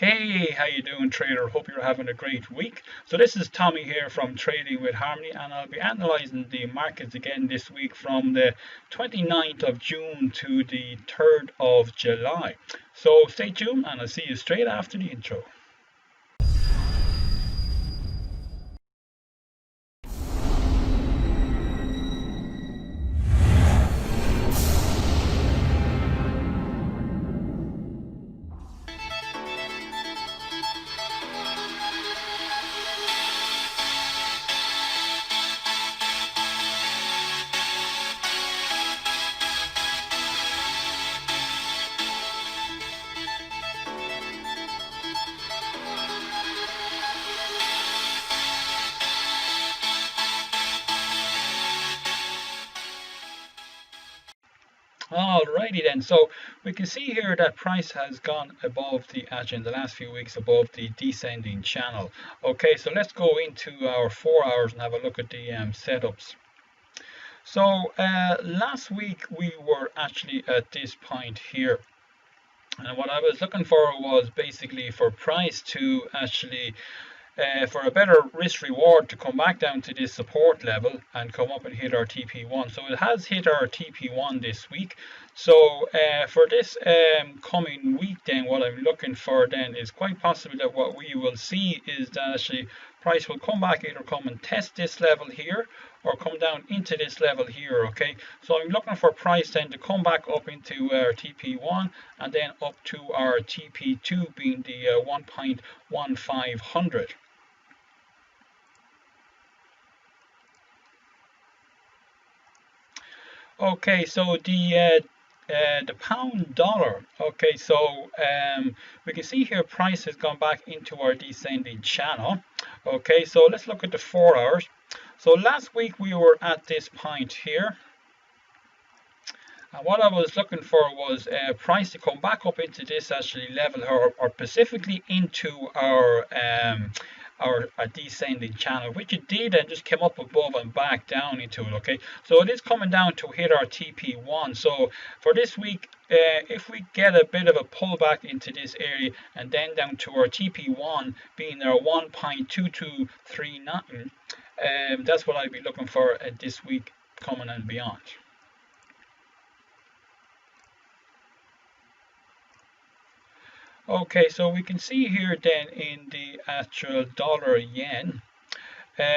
Hey, how you doing, trader? Hope you're having a great week. So this is Tommy here from Trading with Harmony, and I'll be analyzing the markets again this week from the 29th of June to the 3rd of July. So stay tuned, and I'll see you straight after the intro. Alrighty then, so we can see here that price has gone above the edge in the last few weeks, above the descending channel. Okay, so let's go into our 4 hours and have a look at the setups. So last week we were actually at this point here, and what I was looking for was basically for price to actually for a better risk reward to come back down to this support level and come up and hit our TP1. So it has hit our TP1 this week. So for this coming week then, what I'm looking for then is quite possible that what we will see is that actually price will come back, either come and test this level here or come down into this level here. Okay, so I'm looking for price then to come back up into our TP1 and then up to our TP2 being the 1.1500. Okay, so the pound dollar. Okay, so we can see here price has gone back into our descending channel. Okay, so let's look at the 4 hours. So last week we were at this point here, and what I was looking for was price to come back up into this actually level, or specifically into our descending channel, which it did, and just came up above and back down into it. Okay, so it is coming down to hit our TP1. So for this week, if we get a bit of a pullback into this area and then down to our TP1 being our 1.2239, that's what I'd be looking for this week coming and beyond. Okay, so we can see here then in the actual dollar yen,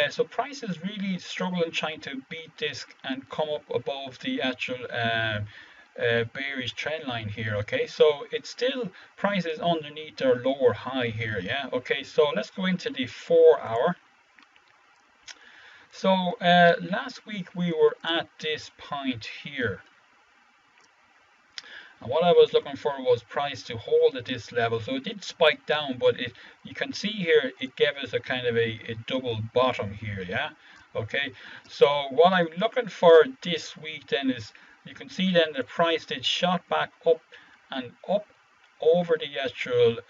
so price is really struggling trying to beat this and come up above the actual bearish trend line here. Okay, so it's still, price is underneath our lower high here. Yeah, okay, so let's go into the 4 hour. So last week we were at this point here, and what I was looking for was price to hold at this level. So it did spike down, but you can see here it gave us a kind of a double bottom here. Yeah, okay, so what I'm looking for this week then is, you can see then the price did shot back up and up over the actual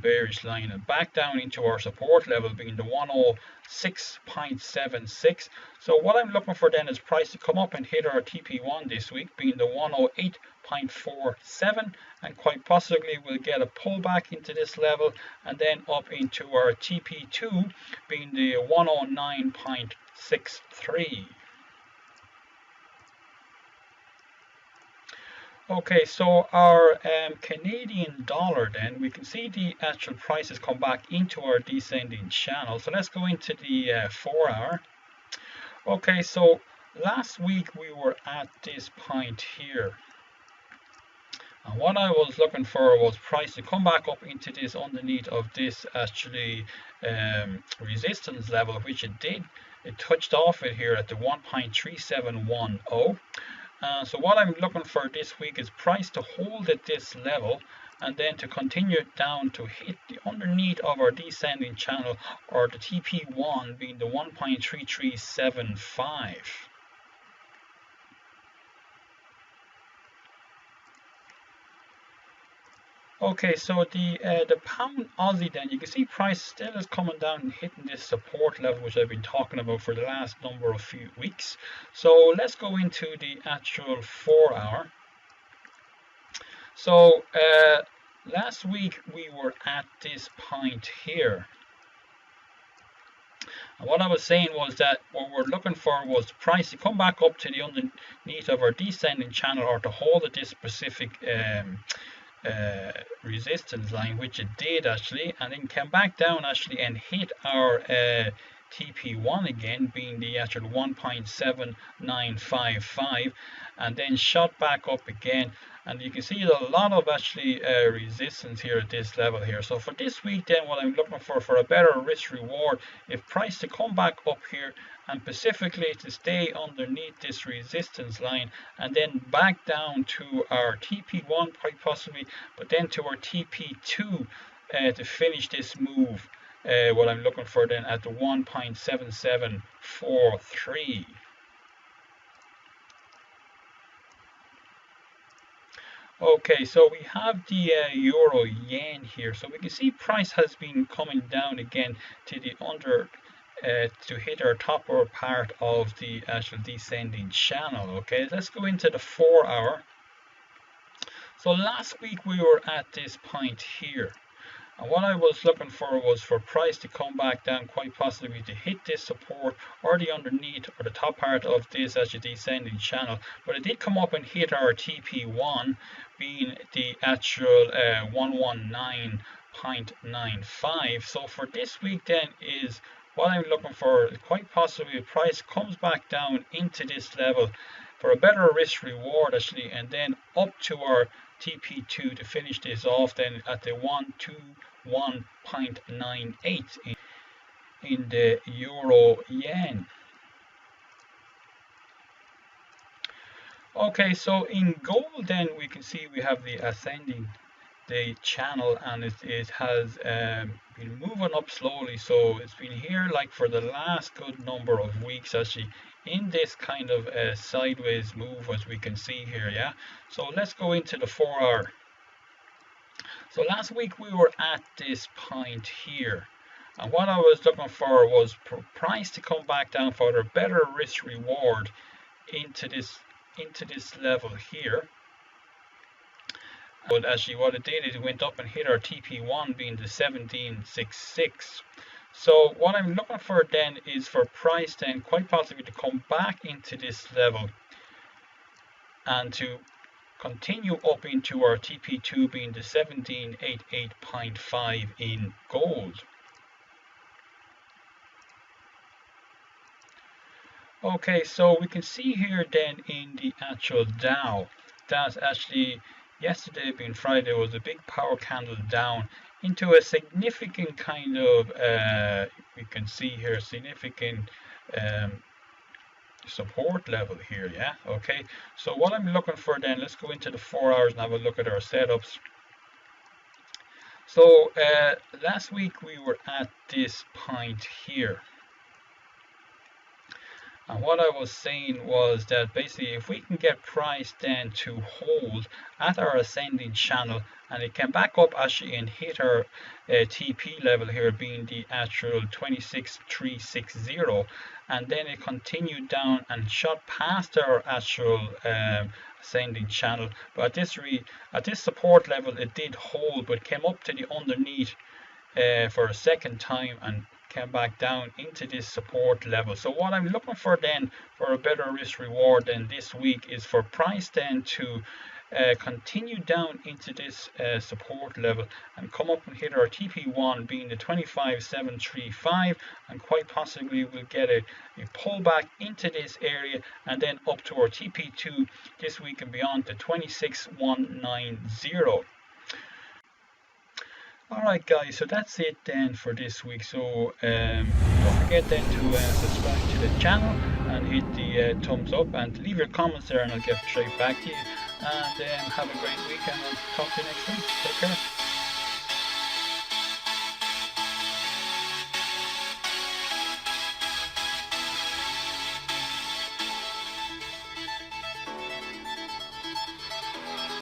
bearish line and back down into our support level being the 106.76. So what I'm looking for then is price to come up and hit our TP1 this week being the 108.47, and quite possibly we'll get a pullback into this level and then up into our TP2 being the 109.63. Okay, so our Canadian dollar then, we can see the actual prices come back into our descending channel. So let's go into the 4 hour. Okay, so last week we were at this point here, and what I was looking for was price to come back up into this underneath of this actually resistance level, which it did. It touched off it here at the 1.3710. So what I'm looking for this week is price to hold at this level and then to continue down to hit the underneath of our descending channel, or the TP1 being the 1.3375. Okay, so the pound Aussie then, you can see price still is coming down and hitting this support level which I've been talking about for the last number of few weeks. So let's go into the actual 4 hour. So last week we were at this point here. And what I was saying was that what we're looking for was the price to come back up to the underneath of our descending channel, or to hold at this specific resistance line, which it did actually, and then came back down actually and hit our TP1 again, being the actual 1.7955, and then shot back up again. And you can see a lot of actually resistance here at this level here. So for this week then, what I'm looking for a better risk reward, if price to come back up here and specifically to stay underneath this resistance line, and then back down to our TP1 quite possibly, but then to our TP2 to finish this move. What I'm looking for then at the 1.7743. Okay, so we have the euro yen here. So we can see price has been coming down again to the to hit our top part of the actual descending channel. Okay, let's go into the 4 hour. So last week we were at this point here. And what I was looking for was for price to come back down, quite possibly to hit this support or the underneath or the top part of this as a descending channel. But it did come up and hit our TP1, being the actual 119.95. So for this week then is what I'm looking for, quite possibly price comes back down into this level for a better risk reward actually, and then up to our TP2 to finish this off then at the 121.98 in the euro yen. Okay, so in gold then we can see we have the ascending the channel, and it has been moving up slowly. So it's been here like for the last good number of weeks actually in this kind of sideways move, as we can see here. Yeah, so let's go into the 4 hour. So last week we were at this point here, and what I was looking for was price to come back down for a better risk reward into this level here. But actually what it did is it went up and hit our TP1, being the 1766. So what I'm looking for then is for price then quite possibly to come back into this level and to continue up into our TP2, being the 1788.5 in gold. Okay, so we can see here then in the actual Dow, that's actually yesterday being Friday was a big power candle down into a significant kind of we can see here significant support level here. Yeah, okay, so what I'm looking for then, let's go into the 4 hours and have a look at our setups. So last week we were at this point here, and what I was saying was that basically if we can get price then to hold at our ascending channel, and it came back up actually and hit our TP level here, being the actual 26360, and then it continued down and shot past our actual ascending channel. But at this support level it did hold, but came up to the underneath for a second time and came back down into this support level. So what I'm looking for then for a better risk reward then this week is for price then to continue down into this support level and come up and hit our TP1, being the 25735, and quite possibly we'll get a pullback into this area and then up to our TP2 this week and beyond, the 26190. Alright guys, so that's it then for this week. So don't forget then to subscribe to the channel and hit the thumbs up and leave your comments there, and I'll get straight back to you. And have a great week, and I'll talk to you next week. Take care.